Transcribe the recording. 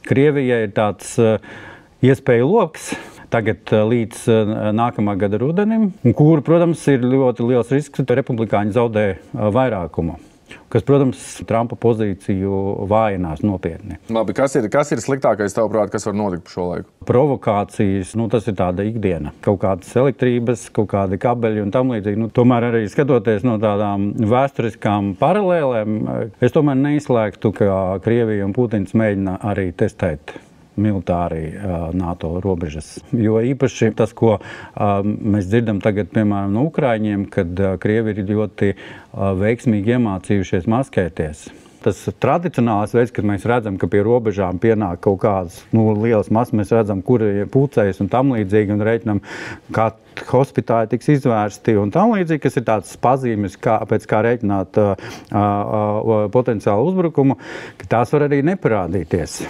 Krievijai ir tāds iespēju loks tagad līdz nākamā gada rudenim, kur, protams, ir ļoti liels risks, ka republikāņi zaudē vairākumu, kas, protams, Trumpa pozīciju vājinās nopietni. Labi, kas ir sliktākais, tavuprāt, kas var notikt pa šo laiku? Provokācijas, tas ir tāda ikdiena. Kaut kādas elektrības, kaut kādi kabeļi un tam līdzīgi. Tomēr arī skatoties no tādām vēsturiskām paralēlēm, es tomēr neizslēgtu, ka Krievija un Putins mēģina arī testēt militāri NATO robežas. Jo īpaši tas, ko mēs dzirdam tagad, piemēram, no ukraiņiem, kad Krievi ir ļoti veiksmīgi iemācījušies maskēties. Tas tradicionālais veids, kad mēs redzam, ka pie robežām pienāk kaut kādas lielas masas, mēs redzam, kur ir pulcējas un tam līdzīgi, un reiķinam, kā hospitāļi tiks izvērsti un tam līdzīgi, kas ir tāds pazīmes, pēc kā reiķināt potenciālu uzbrukumu, ka tās var arī neparādīties.